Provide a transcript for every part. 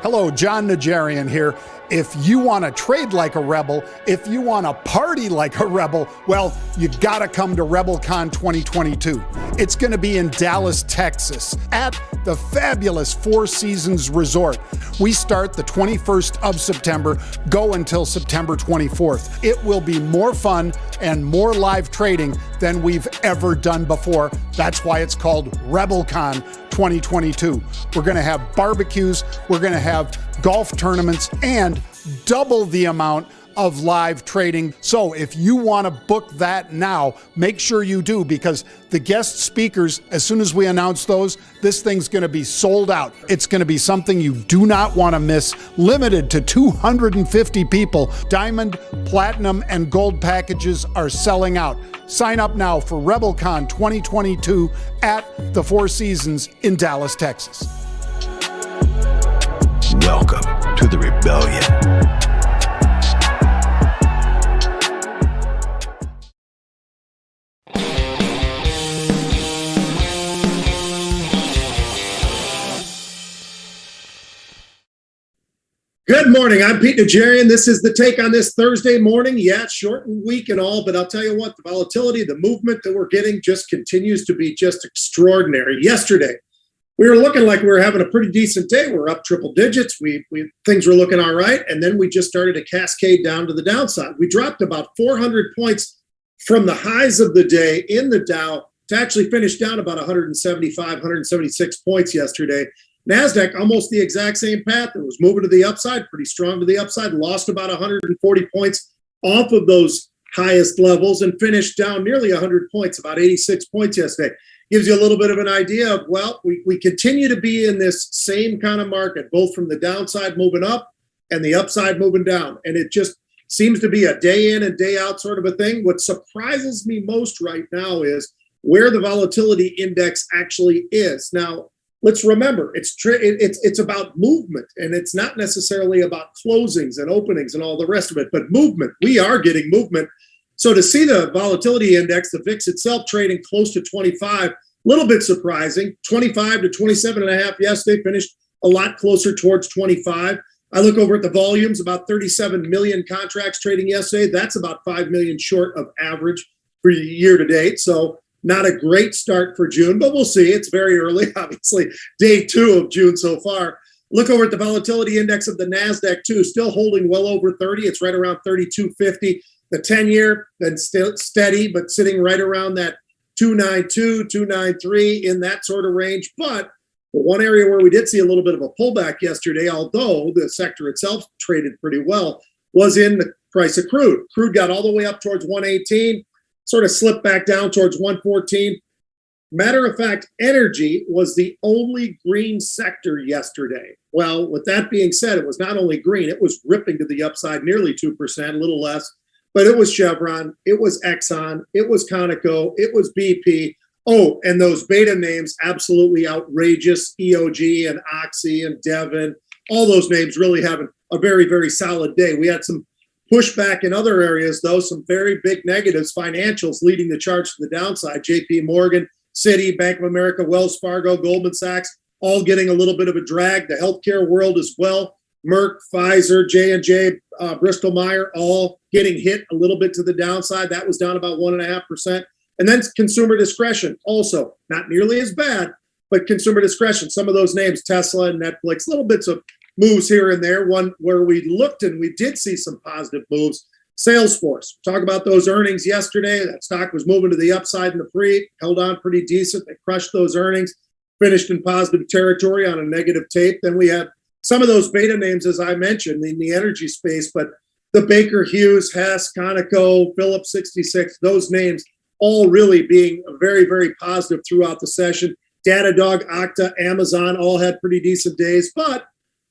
Hello, John Najarian here. If you want to trade like a rebel, if you want to party like a rebel, well, you got to come to Rebelcon 2022. It's going to be in Dallas, Texas, at the fabulous Four Seasons Resort. We start the 21st of September, go until September 24th. It will be more fun and more live trading than we've ever done before. That's why it's called Rebelcon 2022. We're going to have barbecues, we're going to have golf tournaments, and double the amount of live trading. So if you want to book that now, make sure you do, because the guest speakers, as soon as we announce those, this thing's going to be sold out. It's going to be something you do not want to miss. Limited to 250 people. Diamond, platinum, and gold packages are selling out. Sign up now for Rebelcon 2022 at the Four Seasons in Dallas, Texas. Welcome to the Rebellion. Good morning. I'm Pete Najarian. This is the take on this Thursday morning. Yeah, shortened week and all, but I'll tell you what, the volatility, the movement that we're getting just continues to be just extraordinary. Yesterday, we were looking like we were having a pretty decent day. We were up triple digits. Things were looking all right, and then we just started to cascade down to the downside. We dropped about 400 points from the highs of the day in the Dow to actually finish down about 175, 176 points yesterday. NASDAQ, almost the exact same path. It was moving to the upside, pretty strong to the upside, lost about 140 points off of those highest levels and finished down nearly 100 points, about 86 points yesterday. Gives you a little bit of an idea of, well, we continue to be in this same kind of market, both from the downside moving up and the upside moving down. And it just seems to be a day in and day out sort of a thing. What surprises me most right now is where the volatility index actually is. Now, let's remember, it's about movement, and it's not necessarily about closings and openings and all the rest of it, but movement. We are getting movement. So to see the volatility index, the VIX itself, trading close to 25, a little bit surprising. 25 to 27.5 yesterday, finished a lot closer towards 25. I look over at the volumes, about 37 million contracts trading yesterday. That's about 5 million short of average for year to date. So not a great start for June, but we'll see. It's very early, obviously, day 2 of June so far. Look over at the volatility index of the NASDAQ, too, still holding well over 30. It's right around 3250. The 10-year, then still steady, but sitting right around that 292, 293 in that sort of range. But one area where we did see a little bit of a pullback yesterday, although the sector itself traded pretty well, was in the price of crude. Crude got all the way up towards 118. Sort of slipped back down towards 114. Matter of fact, energy was the only green sector yesterday. Well, with that being said, it was not only green, it was ripping to the upside nearly 2%, a little less. But it was Chevron, it was Exxon, it was Conoco, it was BP. Oh, and those beta names, absolutely outrageous. EOG and Oxy and Devon, all those names really having a very, very solid day. We had some pushback in other areas, though, some very big negatives, financials leading the charge to the downside. JP Morgan, Citi, Bank of America, Wells Fargo, Goldman Sachs, all getting a little bit of a drag. The healthcare world as well. Merck, Pfizer, J&J, Bristol-Myers, all getting hit a little bit to the downside. That was down about 1.5%. And then consumer discretion, also not nearly as bad, but consumer discretion. Some of those names, Tesla and Netflix, little bits of moves here and there. One where we looked and we did see some positive moves. Salesforce, talk about those earnings yesterday. That stock was moving to the upside in the pre, held on pretty decent. They crushed those earnings, finished in positive territory on a negative tape. Then we had some of those beta names, as I mentioned, in the energy space, but the Baker Hughes, Hess, Conoco, Phillips 66, those names all really being very, very positive throughout the session. Datadog, Okta, Amazon all had pretty decent days, but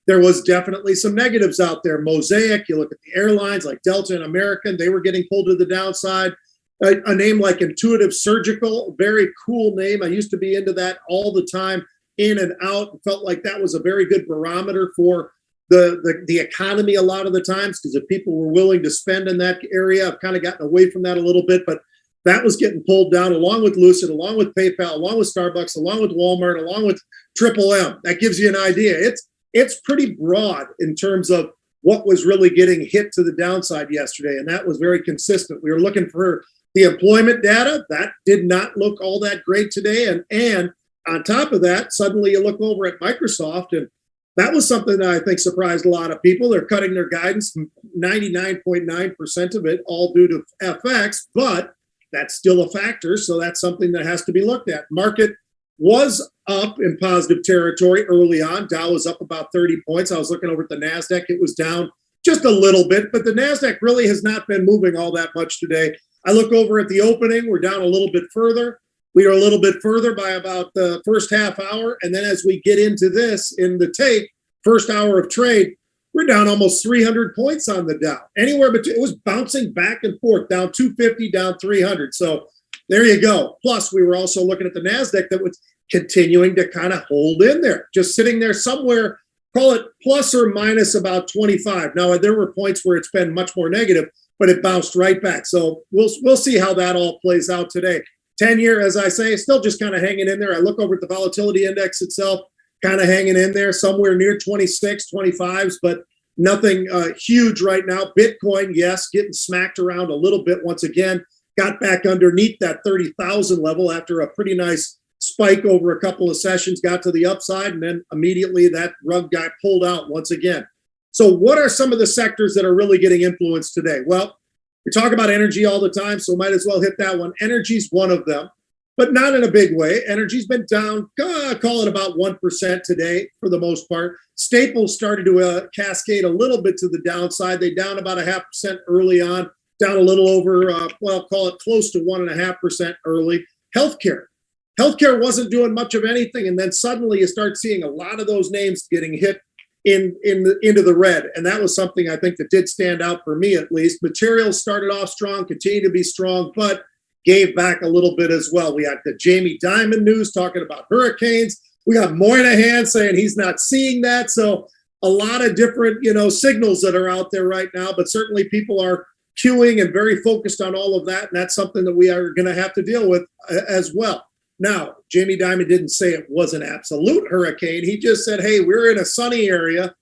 there was definitely some negatives out there. Mosaic, you look at the airlines like Delta and American, they were getting pulled to the downside. A name like Intuitive Surgical, very cool name. I used to be into that all the time, in and out. Felt like that was a very good barometer for the economy a lot of the times, because if people were willing to spend in that area, I've kind of gotten away from that a little bit, but that was getting pulled down along with Lucid, along with PayPal, along with Starbucks, along with Walmart, along with Triple M. That gives you an idea. it's pretty broad in terms of what was really getting hit to the downside yesterday, and that was very consistent. We were looking for the employment data. That did not look all that great today. And on top of that, suddenly you look over at Microsoft, and that was something that I think surprised a lot of people. They're cutting their guidance, 99.9% of it all due to FX, but that's still a factor. So that's something that has to be looked at. Market was up in positive territory early on. Dow was up about 30 points. I was looking over at the NASDAQ. It was down just a little bit, but the NASDAQ really has not been moving all that much today. I look over at the opening. We're down a little bit further. We are a little bit further by about the first half hour. And then as we get into this in the take, first hour of trade, we're down almost 300 points on the Dow. Anywhere between, it was bouncing back and forth, down 250, down 300. So there you go. Plus, we were also looking at the NASDAQ that was continuing to kind of hold in there, just sitting there somewhere, call it plus or minus about 25. Now, there were points where it's been much more negative, but it bounced right back. So we'll see how that all plays out today. 10-year, as I say, still just kind of hanging in there. I look over at the volatility index itself, kind of hanging in there somewhere near 26, 25s, but nothing huge right now. Bitcoin, yes, getting smacked around a little bit once again. Got back underneath that 30,000 level after a pretty nice spike over a couple of sessions, got to the upside, and then immediately that rug got pulled out once again. So what are some of the sectors that are really getting influenced today? Well, we talk about energy all the time, so might as well hit that one. Energy's one of them, but not in a big way. Energy's been down, call it about 1% today for the most part. Staples started to cascade a little bit to the downside. They down about 0.5% early on, down a little over, call it close to 1.5% early. Healthcare wasn't doing much of anything, and then suddenly you start seeing a lot of those names getting hit into the red, and that was something I think that did stand out for me at least. Materials started off strong, continue to be strong, but gave back a little bit as well. We had the Jamie Dimon news talking about hurricanes. We got Moynihan saying he's not seeing that. So a lot of different, signals that are out there right now, but certainly people are queuing and very focused on all of that, and that's something that we are going to have to deal with as well. Now, Jamie Dimon didn't say it was an absolute hurricane. He just said, hey, we're in a sunny area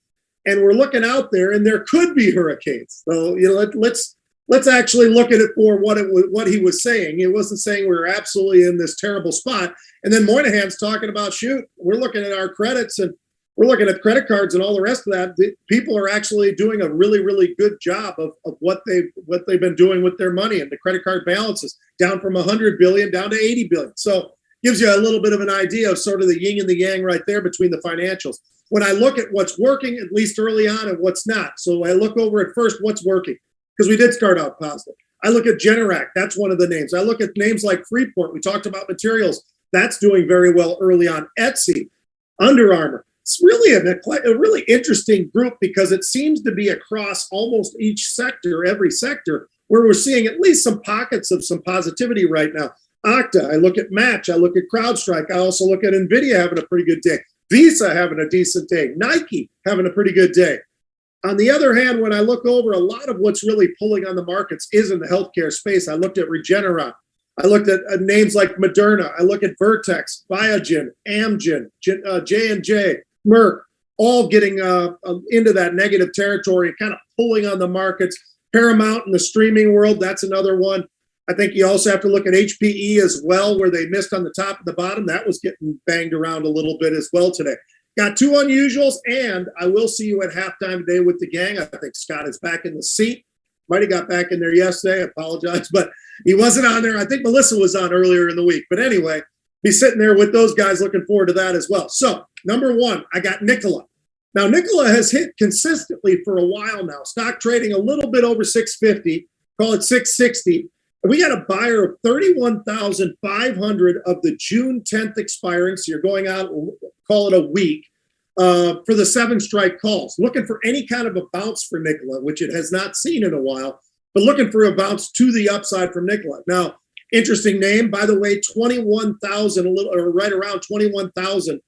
and we're looking out there and there could be hurricanes. So, let's actually look at it for what he was saying. He wasn't saying we were absolutely in this terrible spot. And then Moynihan's talking about, we're looking at our credits and we're looking at credit cards and all the rest of that. People are actually doing a really, really good job of what they've been doing with their money, and the credit card balances down from 100 billion down to 80 billion. So gives you a little bit of an idea of sort of the yin and the yang right there between the financials. When I look at what's working, at least early on, and what's not. So I look over at first what's working, because we did start out positive. I look at Generac. That's one of the names. I look at names like Freeport. We talked about materials. That's doing very well early on. Etsy, Under Armour. It's really a really interesting group because it seems to be across almost each sector, every sector, where we're seeing at least some pockets of some positivity right now. Okta, I look at Match, I look at CrowdStrike, I also look at NVIDIA having a pretty good day, Visa having a decent day, Nike having a pretty good day. On the other hand, when I look over, a lot of what's really pulling on the markets is in the healthcare space. I looked at Regeneron, I looked at names like Moderna, I look at Vertex, Biogen, Amgen, J&J, Merck, all getting into that negative territory, kind of pulling on the markets. Paramount in the streaming world, that's another one. I think you also have to look at HPE as well, where they missed on the top and the bottom. That was getting banged around a little bit as well today. Got two unusuals, and I will see you at halftime today with the gang. I think Scott is back in the seat. Might have got back in there yesterday. I apologize, but he wasn't on there. I think Melissa was on earlier in the week. But anyway, be sitting there with those guys, looking forward to that as well. So, number one, I got Nikola. Now, Nikola has hit consistently for a while now. Stock trading a little bit over 650, call it 660. We got a buyer of 31,500 of the June 10th expiring. So you're going out, call it a week, for the 7 strike calls. Looking for any kind of a bounce for Nikola, which it has not seen in a while, but looking for a bounce to the upside from Nikola. Now, interesting name, by the way, 21,000, or right around 21,000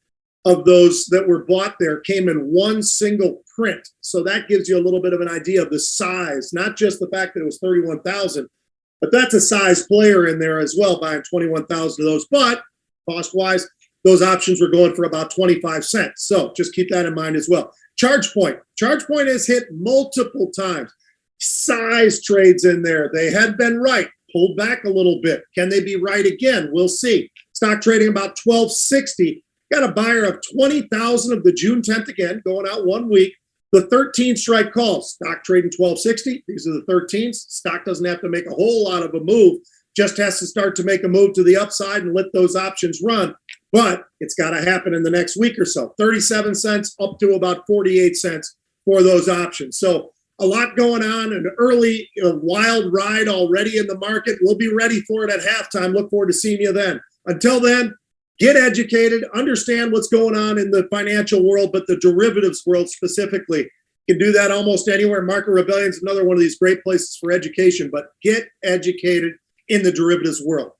of those that were bought there came in one single print. So that gives you a little bit of an idea of the size, not just the fact that it was 31,000, but that's a size player in there as well, buying 21,000 of those. But cost-wise, those options were going for about 25 cents. So just keep that in mind as well. Charge point has hit multiple times. Size trades in there. They had been right, pulled back a little bit. Can they be right again? We'll see. Stock trading about 1260. Got a buyer of 20,000 of the June 10th again, going out 1 week. The 13 strike calls. Stock trading 1260. These are the 13s. Stock doesn't have to make a whole lot of a move. Just has to start to make a move to the upside and let those options run. But it's got to happen in the next week or so. 37 cents up to about 48 cents for those options. So a lot going on, an early wild ride already in the market. We'll be ready for it at halftime. Look forward to seeing you then. Until then, get educated, understand what's going on in the financial world, but the derivatives world specifically. You can do that almost anywhere. Market Rebellion is another one of these great places for education, but get educated in the derivatives world.